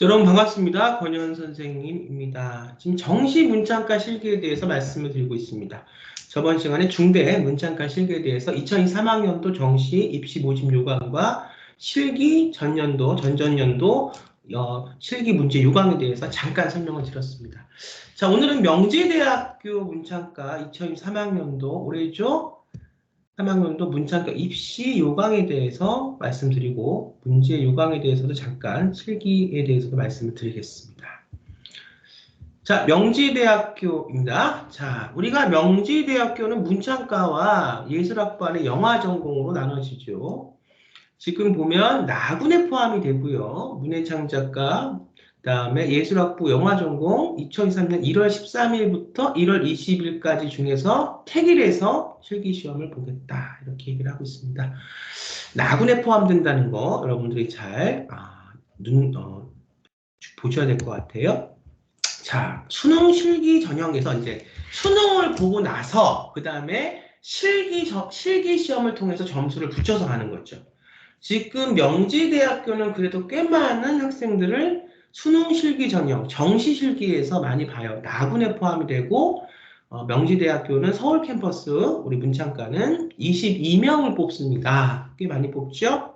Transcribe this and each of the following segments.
여러분 반갑습니다. 권현 선생님입니다. 지금 정시 문창과 실기에 대해서 말씀을 드리고 있습니다. 저번 시간에 중대 문창과 실기에 대해서 2023학년도 정시 입시 모집 요강과 실기 전년도, 전전년도 실기 문제 요강에 대해서 잠깐 설명을 드렸습니다. 자, 오늘은 명지대학교 문창과 2023학년도 올해죠? 3학년도 문창과 입시 요강에 대해서 말씀드리고 문제 요강에 대해서도 잠깐 실기에 대해서도 말씀을 드리겠습니다. 자, 명지대학교입니다. 자, 우리가 명지대학교는 문창과와 예술학반의 영화 전공으로 나눠지죠. 지금 보면 나군에 포함이 되고요. 문해창 작가, 그다음에 예술학부 영화전공 2023년 1월 13일부터 1월 20일까지 중에서 택일에서 실기시험을 보겠다. 이렇게 얘기를 하고 있습니다. 나군에 포함된다는 거 여러분들이 잘 보셔야 될 것 같아요. 자, 수능 실기 전형에서 이제 수능을 보고 나서 그 다음에 실기 시험을 통해서 점수를 붙여서 가는 거죠. 지금 명지대학교는 그래도 꽤 많은 학생들을 수능 실기 전형, 정시 실기에서 많이 봐요. 나군에 포함이 되고 명지대학교는 서울 캠퍼스, 우리 문창과는 22명을 뽑습니다. 꽤 많이 뽑죠?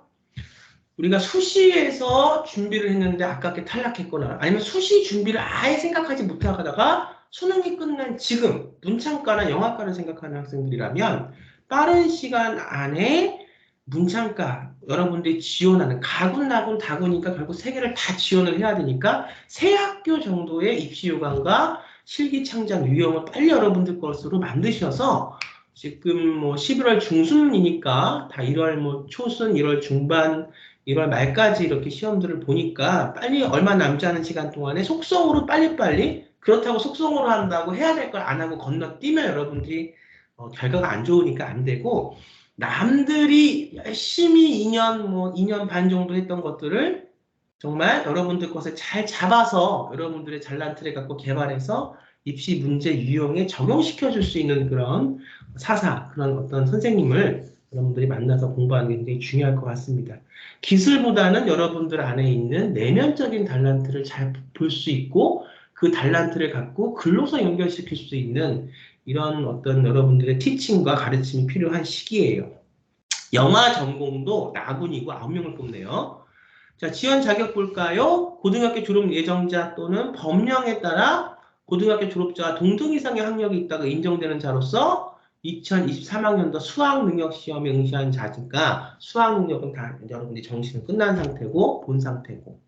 우리가 수시에서 준비를 했는데 아깝게 탈락했거나 아니면 수시 준비를 아예 생각하지 못하다가 수능이 끝난 지금 문창과나 영화과를 생각하는 학생들이라면 빠른 시간 안에 문창과 여러분들이 지원하는 가군, 나군, 다군이니까 결국 세 개를 다 지원을 해야 되니까 세 학교 정도의 입시 요강과 실기 창작 유형을 빨리 여러분들 것으로 만드셔서 지금 뭐 11월 중순이니까 다 1월 뭐 초순, 1월 중반, 1월 말까지 이렇게 시험들을 보니까 빨리 얼마 남지 않은 시간 동안에 속성으로 빨리빨리 그렇다고 속성으로 한다고 해야 될 걸 안 하고 건너뛰면 여러분들이 결과가 안 좋으니까 안 되고 남들이 열심히 2년 반 정도 했던 것들을 정말 여러분들 것을 잘 잡아서 여러분들의 잘난 틀에 갖고 개발해서 입시 문제 유형에 적용시켜 줄 수 있는 그런 그런 어떤 선생님을 여러분들이 만나서 공부하는 게 굉장히 중요할 것 같습니다. 기술보다는 여러분들 안에 있는 내면적인 달란트를 잘 볼 수 있고 그 달란트를 갖고 글로서 연결시킬 수 있는 이런 어떤 여러분들의 티칭과 가르침이 필요한 시기예요. 영화 전공도 나군이고 9명을 뽑네요. 자, 지원 자격 볼까요? 고등학교 졸업 예정자 또는 법령에 따라 고등학교 졸업자와 동등 이상의 학력이 있다가 인정되는 자로서 2023학년도 수학능력시험에 응시한 자니까 수학능력은 다 여러분들이 정시는 끝난 상태고 본 상태고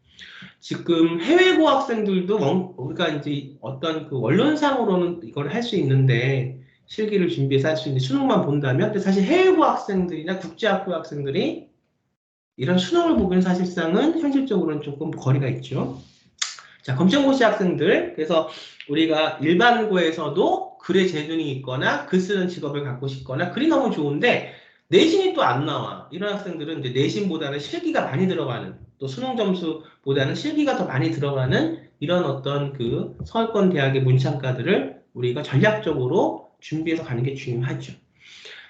지금 해외 고학생들도 우리가 이제 어떤 그 원론상으로는 이걸 할 수 있는데 실기를 준비해서 할 수 있는데 수능만 본다면 근데 사실 해외 고학생들이나 국제학교 학생들이 이런 수능을 보기는 사실상은 현실적으로는 조금 거리가 있죠. 자, 검정고시 학생들. 그래서 우리가 일반고에서도 글에 재능이 있거나 글 쓰는 직업을 갖고 싶거나 글이 너무 좋은데 내신이 또 안 나와. 이런 학생들은 이제 내신보다는 실기가 많이 들어가는 또 수능 점수보다는 실기가 더 많이 들어가는 이런 어떤 그 서울권 대학의 문창과들을 우리가 전략적으로 준비해서 가는 게 중요하죠.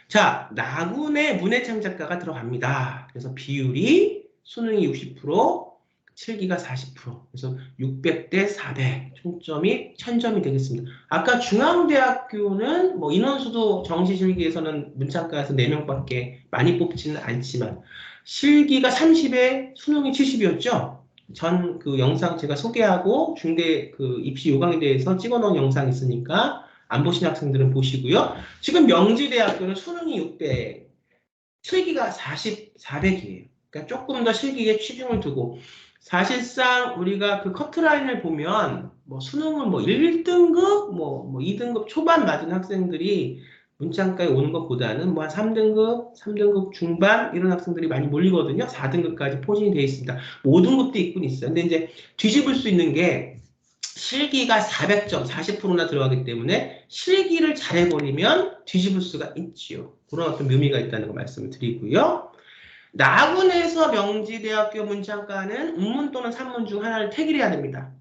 자, 나군의 문해창 작가가 들어갑니다. 그래서 비율이 수능이 60%, 실기가 40%. 그래서 600대 400, 총점이 1000점이 되겠습니다. 아까 중앙대학교는 뭐 인원수도 정시실기에서는 문창과에서 4명밖에 많이 뽑지는 않지만 실기가 30에 수능이 70이었죠. 전 그 영상 제가 소개하고 중대 그 입시 요강에 대해서 찍어놓은 영상이 있으니까 안 보신 학생들은 보시고요. 지금 명지대학교는 수능이 600, 실기가 400이에요. 그러니까 조금 더 실기에 치중을 두고 사실상 우리가 그 커트라인을 보면 뭐 수능은 뭐 1등급, 뭐 2등급 초반 맞은 학생들이 문창과에 오는 것보다는 뭐 한 3등급, 3등급 중반 이런 학생들이 많이 몰리거든요. 4등급까지 포진이 되어 있습니다. 5등급도 있긴 있어요. 근데 이제 뒤집을 수 있는 게 실기가 400점, 40%나 들어가기 때문에 실기를 잘해버리면 뒤집을 수가 있지요. 그런 어떤 묘미가 있다는 거 말씀을 드리고요. 나군에서 명지대학교 문창과는 운문 또는 산문 중 하나를 택일해야 됩니다.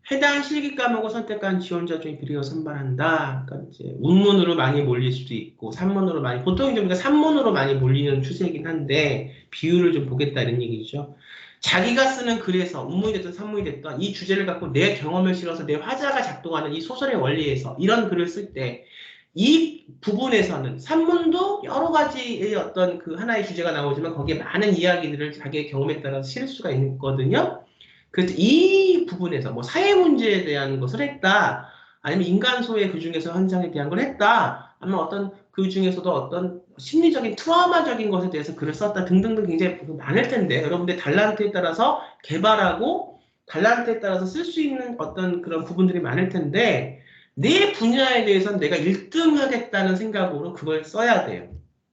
해당 실기 과목을 선택한 지원자 중에 비례어 선발한다. 그러니까 이제 운문으로 많이 몰릴 수도 있고 산문으로 보통 이제 우리가 산문으로 많이 몰리는 추세이긴 한데 비율을 좀 보겠다 이런 얘기죠. 자기가 쓰는 글에서 운문이 됐든 산문이 됐든 이 주제를 갖고 내 경험을 실어서 내 화자가 작동하는 이 소설의 원리에서 이런 글을 쓸 때 이 부분에서는 산문도 여러 가지의 어떤 그 하나의 주제가 나오지만 거기에 많은 이야기들을 자기의 경험에 따라서 실을 수가 있거든요. 그래서 이 부분에서 뭐 사회 문제에 대한 것을 했다. 아니면 인간소의 그 중에서 현상에 대한 걸 했다. 아니면 어떤 그 중에서도 어떤 심리적인 트라우마적인 것에 대해서 글을 썼다 등등등 굉장히 많을 텐데 여러분들 달란트에 따라서 개발하고 달란트에 따라서 쓸 수 있는 어떤 그런 부분들이 많을 텐데 내 분야에 대해서는 내가 1등 하겠다는 생각으로 그걸 써야 돼요.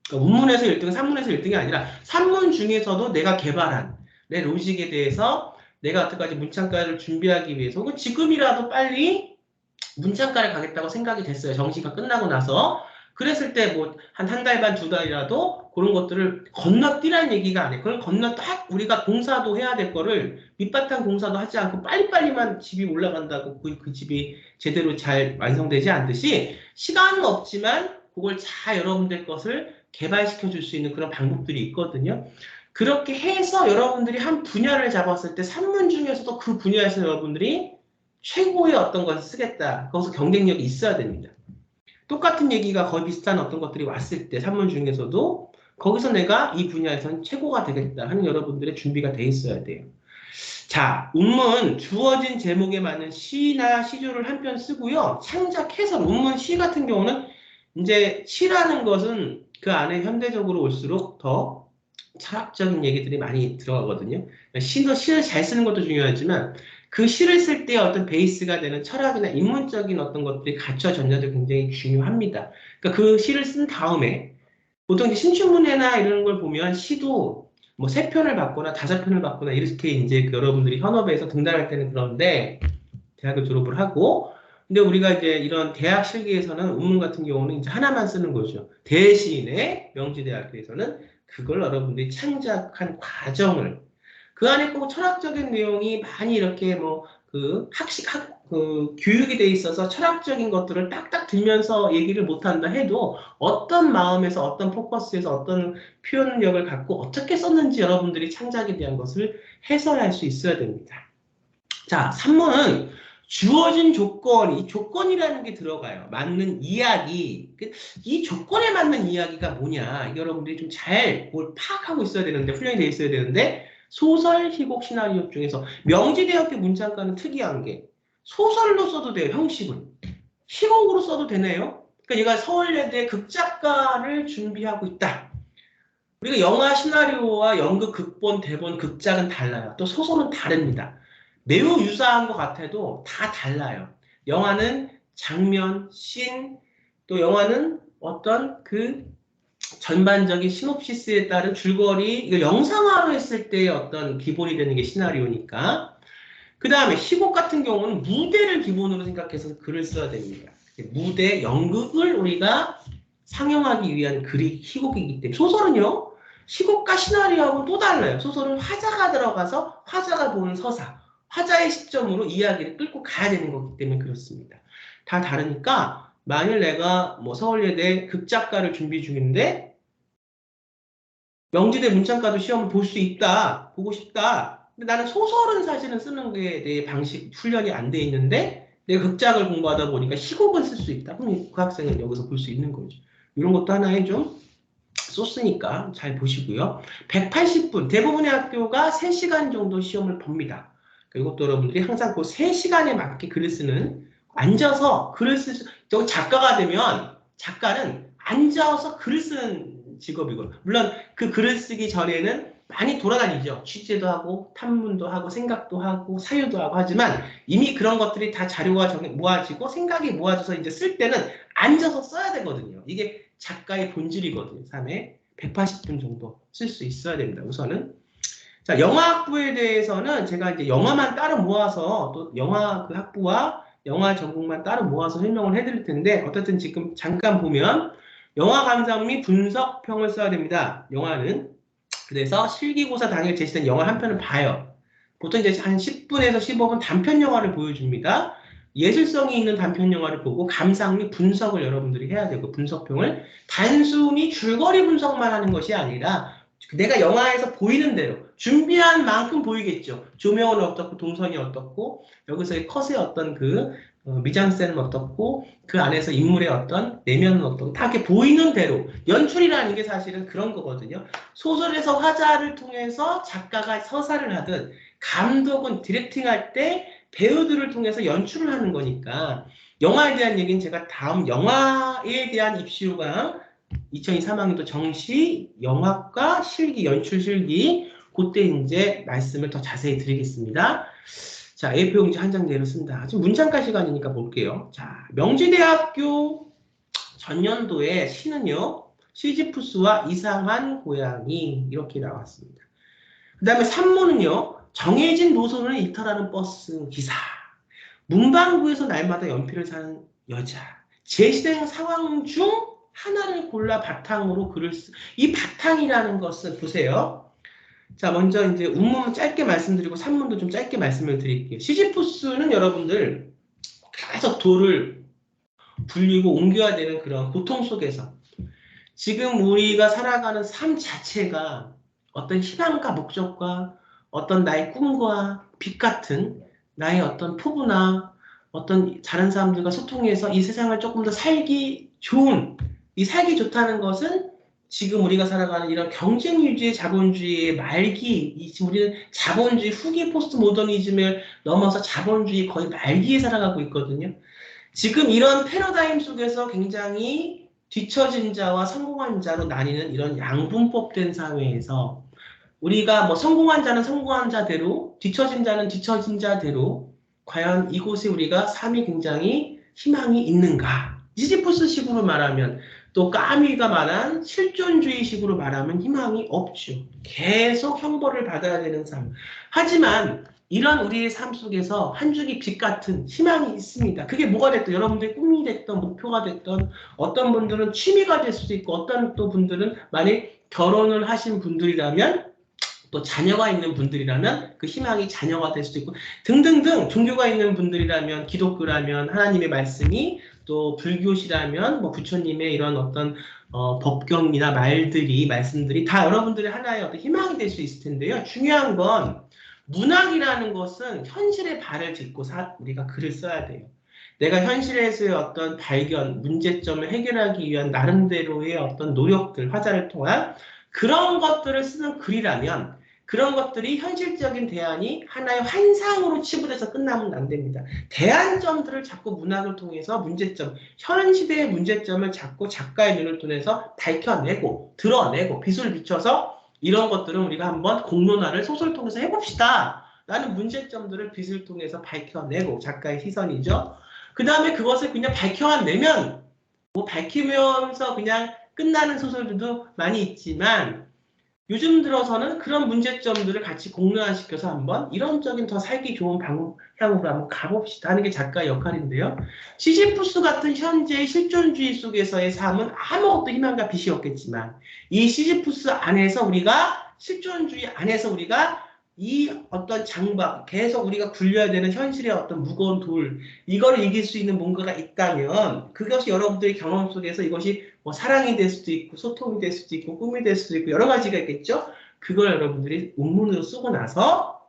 그러니까 문문에서 1등, 산문에서 1등이 아니라 산문 중에서도 내가 개발한 내 로직에 대해서 내가 어떻게까지 문창가를 준비하기 위해서 혹은 지금이라도 빨리 문창가를 가겠다고 생각이 됐어요. 정시가 끝나고 나서. 그랬을 때 뭐 한 달 반, 두 달이라도 그런 것들을 건너뛰라는 얘기가 아니에요. 그걸 딱 우리가 공사도 해야 될 거를 밑바탕 공사도 하지 않고 빨리빨리만 집이 올라간다고 그 집이 제대로 잘 완성되지 않듯이 시간은 없지만 그걸 잘 여러분들 것을 개발시켜 줄 수 있는 그런 방법들이 있거든요. 그렇게 해서 여러분들이 한 분야를 잡았을 때 산문 중에서도 그 분야에서 여러분들이 최고의 어떤 것을 쓰겠다. 거기서 경쟁력이 있어야 됩니다. 똑같은 얘기가 거의 비슷한 어떤 것들이 왔을 때 산문 중에서도 거기서 내가 이 분야에서는 최고가 되겠다 하는 여러분들의 준비가 돼 있어야 돼요. 자, 운문 주어진 제목에 맞는 시나 시조를 한 편 쓰고요. 창작 해설, 운문 시 같은 경우는 이제 시라는 것은 그 안에 현대적으로 올수록 더 철학적인 얘기들이 많이 들어가거든요. 시를 잘 쓰는 것도 중요하지만 그 시를 쓸 때 어떤 베이스가 되는 철학이나 인문적인 어떤 것들이 갖춰졌냐도 굉장히 중요합니다. 그러니까 그 시를 쓴 다음에 보통 신춘문예나 이런 걸 보면 시도 뭐 3편을 받거나 5편을 받거나 이렇게 이제 그 여러분들이 현업에서 등단할 때는 그런데 대학을 졸업을 하고 근데 우리가 이제 이런 대학 실기에서는 운문 같은 경우는 이제 하나만 쓰는 거죠. 대신에 명지대학교에서는 그걸 여러분들이 창작한 과정을 그 안에 꼭 철학적인 내용이 많이 이렇게 뭐 그 그 교육이 돼 있어서 철학적인 것들을 딱딱 들면서 얘기를 못한다 해도 어떤 마음에서 어떤 포커스에서 어떤 표현력을 갖고 어떻게 썼는지 여러분들이 창작에 대한 것을 해설할 수 있어야 됩니다. 자, 3번은 주어진 조건, 이 조건이라는 게 들어가요. 맞는 이야기. 이 조건에 맞는 이야기가 뭐냐. 여러분들이 좀 잘 뭘 파악하고 있어야 되는데, 훈련이 돼 있어야 되는데, 소설, 희곡, 시나리오 중에서 명지대학교 문창과는 특이한 게 소설로 써도 돼요, 형식을. 희곡으로 써도 되네요. 그러니까 얘가 서울예대 극작가를 준비하고 있다. 우리가 영화 시나리오와 연극, 극본, 대본, 극작은 달라요. 또 소설은 다릅니다. 매우 유사한 것 같아도 다 달라요. 영화는 장면, 씬, 또 영화는 어떤 그 전반적인 시놉시스에 따른 줄거리, 이거 영상화로 했을 때의 어떤 기본이 되는 게 시나리오니까. 그 다음에 희곡 같은 경우는 무대를 기본으로 생각해서 글을 써야 됩니다. 무대, 연극을 우리가 상영하기 위한 글이 희곡이기 때문에 소설은요. 희곡과 시나리오하고는 또 달라요. 소설은 화자가 들어가서 화자가 보는 서사, 화자의 시점으로 이야기를 끌고 가야 되는 거기 때문에 그렇습니다. 다 다르니까 만일 내가 뭐 서울예대 극작가를 준비 중인데 명지대 문창과도 시험을 볼 수 있다, 보고 싶다. 근데 나는 소설은 사실은 쓰는 게 내 방식, 훈련이 안 돼 있는데 내가 극작을 공부하다 보니까 희곡은 쓸 수 있다. 그럼 그 학생은 여기서 볼 수 있는 거죠. 이런 것도 하나의 좀 소스니까 잘 보시고요. 180분, 대부분의 학교가 3시간 정도 시험을 봅니다. 이것도 여러분들이 항상 그 3시간에 맞게 글을 쓰는, 앉아서 글을 저 작가가 되면 작가는 앉아서 글을 쓰는 직업이고, 물론 그 글을 쓰기 전에는 많이 돌아다니죠. 취재도 하고, 탐문도 하고, 생각도 하고, 사유도 하고 하지만 이미 그런 것들이 다 자료가 모아지고 생각이 모아져서 이제 쓸 때는 앉아서 써야 되거든요. 이게 작가의 본질이거든요. 3회 180분 정도 쓸 수 있어야 됩니다. 우선은. 자, 영화학부에 대해서는 제가 이제 영화만 따로 모아서 또 영화 그 학부와 영화 전공만 따로 모아서 설명을 해드릴 텐데 어쨌든 지금 잠깐 보면 영화 감상 및 분석평을 써야 됩니다. 영화는. 그래서 실기고사 당일 제시된 영화 한 편을 봐요. 보통 이제 한 10분에서 15분 단편 영화를 보여줍니다. 예술성이 있는 단편 영화를 보고 감상 및 분석을 여러분들이 해야 되고 분석평을 단순히 줄거리 분석만 하는 것이 아니라 내가 영화에서 보이는 대로 준비한 만큼 보이겠죠. 조명은 어떻고 동선이 어떻고 여기서의 컷의 어떤 그 미장센은 어떻고 그 안에서 인물의 어떤 내면은 어떻고 다 이렇게 보이는 대로 연출이라는 게 사실은 그런 거거든요. 소설에서 화자를 통해서 작가가 서사를 하든 감독은 디렉팅할 때 배우들을 통해서 연출을 하는 거니까 영화에 대한 얘기는 제가 다음 영화에 대한 입시호강 2023학년도 정시 영화과 실기 연출 실기 그때 이제 말씀을 더 자세히 드리겠습니다. 자, A4 용지 한 장 내렸습니다. 지금 문창과 시간이니까 볼게요. 자, 명지대학교 전년도에 시는요. 시지푸스와 이상한 고양이 이렇게 나왔습니다. 그 다음에 3문은요. 정해진 노선을 이탈하는 버스 기사. 문방구에서 날마다 연필을 사는 여자. 제시된 상황 중 하나를 골라 바탕으로 글을 이 바탕이라는 것을 보세요. 자, 먼저 이제 운문 짧게 말씀드리고 산문도 좀 짧게 말씀을 드릴게요. 시지푸스는 여러분들 계속 돌을 불리고 옮겨야 되는 그런 고통 속에서 지금 우리가 살아가는 삶 자체가 어떤 희망과 목적과 어떤 나의 꿈과 빛 같은 나의 어떤 포부나 어떤 다른 사람들과 소통해서 이 세상을 조금 더 살기 좋은, 이 살기 좋다는 것은 지금 우리가 살아가는 이런 경쟁 위주의 자본주의의 말기, 지금 우리는 자본주의 후기 포스트 모더니즘을 넘어서 자본주의 거의 말기에 살아가고 있거든요. 지금 이런 패러다임 속에서 굉장히 뒤처진 자와 성공한 자로 나뉘는 이런 양분법된 사회에서 우리가 뭐 성공한 자는 성공한 자대로 뒤처진 자는 뒤처진 자대로 과연 이곳에 우리가 삶이 굉장히 희망이 있는가? 시지푸스식으로 말하면 또 까미가 말한 실존주의식으로 말하면 희망이 없죠. 계속 형벌을 받아야 되는 삶. 하지만 이런 우리의 삶 속에서 한 줄기 빛 같은 희망이 있습니다. 그게 뭐가 됐든 여러분들의 꿈이 됐던 목표가 됐던 어떤 분들은 취미가 될 수도 있고 어떤 또 분들은 만약 결혼을 하신 분들이라면 또 자녀가 있는 분들이라면 그 희망이 자녀가 될 수도 있고 등등등 종교가 있는 분들이라면 기독교라면 하나님의 말씀이 또 불교시라면 뭐 부처님의 이런 어떤 법경이나 말씀들이 다 여러분들의 하나의 어떤 희망이 될 수 있을 텐데요. 중요한 건 문학이라는 것은 현실에 발을 딛고 우리가 글을 써야 돼요. 내가 현실에서의 어떤 발견, 문제점을 해결하기 위한 나름대로의 어떤 노력들, 화자를 통한 그런 것들을 쓰는 글이라면 그런 것들이 현실적인 대안이 하나의 환상으로 치부돼서 끝나면 안 됩니다. 대안점들을 자꾸 문학을 통해서 문제점, 현 시대의 문제점을 자꾸 작가의 눈을 통해서 밝혀내고 드러내고 빛을 비춰서 이런 것들은 우리가 한번 공론화를 소설을 통해서 해봅시다. 라는 문제점들을 빛을 통해서 밝혀내고 작가의 시선이죠. 그 다음에 그것을 그냥 밝혀내면 뭐 밝히면서 그냥 끝나는 소설들도 많이 있지만 요즘 들어서는 그런 문제점들을 같이 공론화시켜서 한번 이런적인 더 살기 좋은 방향으로 한번 가봅시다 하는 게 작가의 역할인데요. 시지푸스 같은 현재의 실존주의 속에서의 삶은 아무것도 희망과 빛이 없겠지만 이 시지푸스 안에서 우리가 실존주의 안에서 우리가 이 어떤 장박, 계속 우리가 굴려야 되는 현실의 어떤 무거운 돌, 이걸 이길 수 있는 뭔가가 있다면 그것이 여러분들의 경험 속에서 이것이 뭐 사랑이 될 수도 있고 소통이 될 수도 있고 꿈이 될 수도 있고 여러 가지가 있겠죠. 그걸 여러분들이 논문으로 쓰고 나서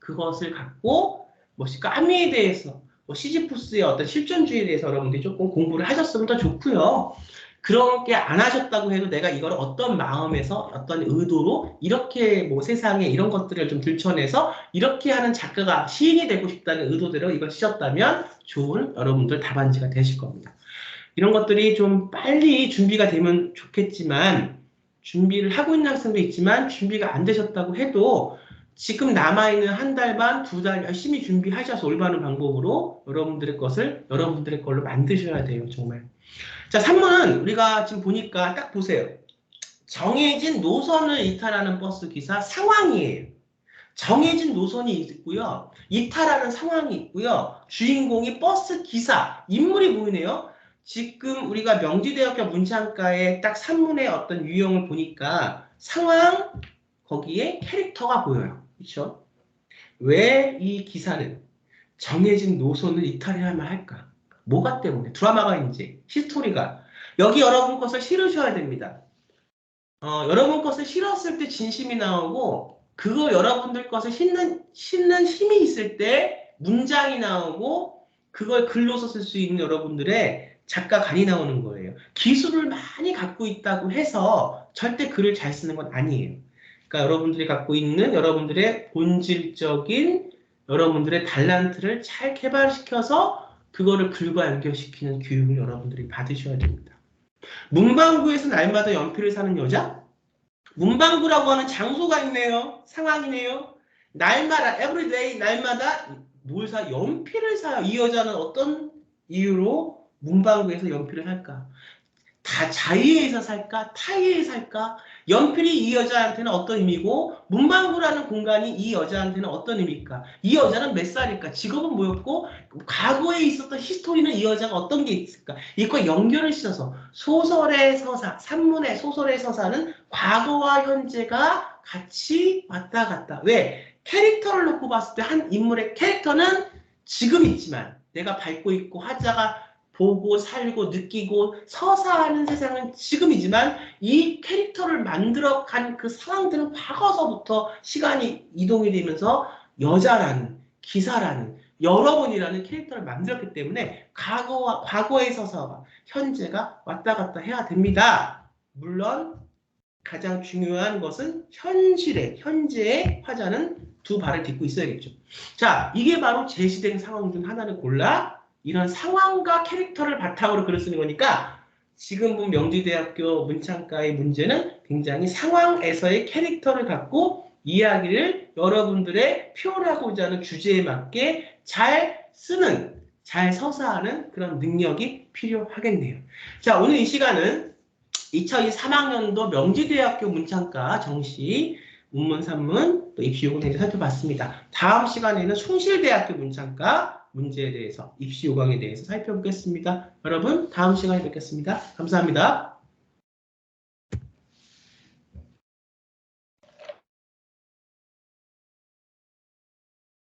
그것을 갖고 뭐 까미에 대해서 뭐 시지푸스의 어떤 실존주의에 대해서 여러분들이 조금 공부를 하셨으면 더 좋고요. 그렇게 안 하셨다고 해도 내가 이걸 어떤 마음에서 어떤 의도로 이렇게 뭐 세상에 이런 것들을 좀 들춰내서 이렇게 하는 작가가 시인이 되고 싶다는 의도대로 이걸 쓰셨다면 좋은 여러분들 답안지가 되실 겁니다. 이런 것들이 좀 빨리 준비가 되면 좋겠지만 준비를 하고 있는 학생도 있지만 준비가 안 되셨다고 해도 지금 남아있는 한 달 반, 두 달 열심히 준비하셔서 올바른 방법으로 여러분들의 걸로 만드셔야 돼요. 정말. 자, 3문은 우리가 지금 보니까 딱 보세요. 정해진 노선을 이탈하는 버스 기사 상황이에요. 정해진 노선이 있고요. 이탈하는 상황이 있고요. 주인공이 버스 기사, 인물이 보이네요. 지금 우리가 명지대학교 문창과의 딱 3문의 어떤 유형을 보니까 상황, 거기에 캐릭터가 보여요. 그렇죠? 왜 이 기사는 정해진 노선을 이탈해야만 할까? 뭐가 때문에? 드라마가 이제 히스토리가 여기 여러분 것을 실으셔야 됩니다. 여러분 것을 실었을 때 진심이 나오고 그거 여러분들 것을 싣는 힘이 있을 때 문장이 나오고 그걸 글로서 쓸 수 있는 여러분들의 작가간이 나오는 거예요. 기술을 많이 갖고 있다고 해서 절대 글을 잘 쓰는 건 아니에요. 그러니까 여러분들이 갖고 있는 여러분들의 본질적인 여러분들의 달란트를 잘 개발시켜서 그거를 글과 연결시키는 교육을 여러분들이 받으셔야 됩니다. 문방구에서 날마다 연필을 사는 여자? 문방구라고 하는 장소가 있네요. 상황이네요. 날마다, everyday, 날마다 뭘 사? 연필을 사요. 이 여자는 어떤 이유로 문방구에서 연필을 살까? 다 자유에서 살까? 타의에 살까? 연필이 이 여자한테는 어떤 의미고 문방구라는 공간이 이 여자한테는 어떤 의미일까? 이 여자는 몇 살일까? 직업은 뭐였고 과거에 있었던 히스토리는 이 여자가 어떤 게 있을까? 이과 연결을 시켜서 소설의 서사, 산문의 소설의 서사는 과거와 현재가 같이 왔다 갔다. 왜? 캐릭터를 놓고 봤을 때 한 인물의 캐릭터는 지금 있지만 내가 밟고 있고 화자가 보고 살고 느끼고 서사하는 세상은 지금이지만 이 캐릭터를 만들어간 그 상황들은 과거서부터 시간이 이동이 되면서 여자라는 기사라는 여러분이라는 캐릭터를 만들었기 때문에 과거의 서사와 현재가 왔다 갔다 해야 됩니다. 물론 가장 중요한 것은 현재의 화자는 두 발을 딛고 있어야겠죠. 자, 이게 바로 제시된 상황 중 하나를 골라 이런 상황과 캐릭터를 바탕으로 글을 쓰는 거니까 지금 본 명지대학교 문창과의 문제는 굉장히 상황에서의 캐릭터를 갖고 이야기를 여러분들의 표현하고자 하는 주제에 맞게 잘 쓰는, 잘 서사하는 그런 능력이 필요하겠네요. 자, 오늘 이 시간은 2023학년도 명지대학교 문창과 정시 문문, 산문, 또 입시 요강 대해서 살펴봤습니다. 다음 시간에는 숭실대학교 문창과 문제에 대해서, 입시 요강에 대해서 살펴보겠습니다. 여러분, 다음 시간에 뵙겠습니다. 감사합니다.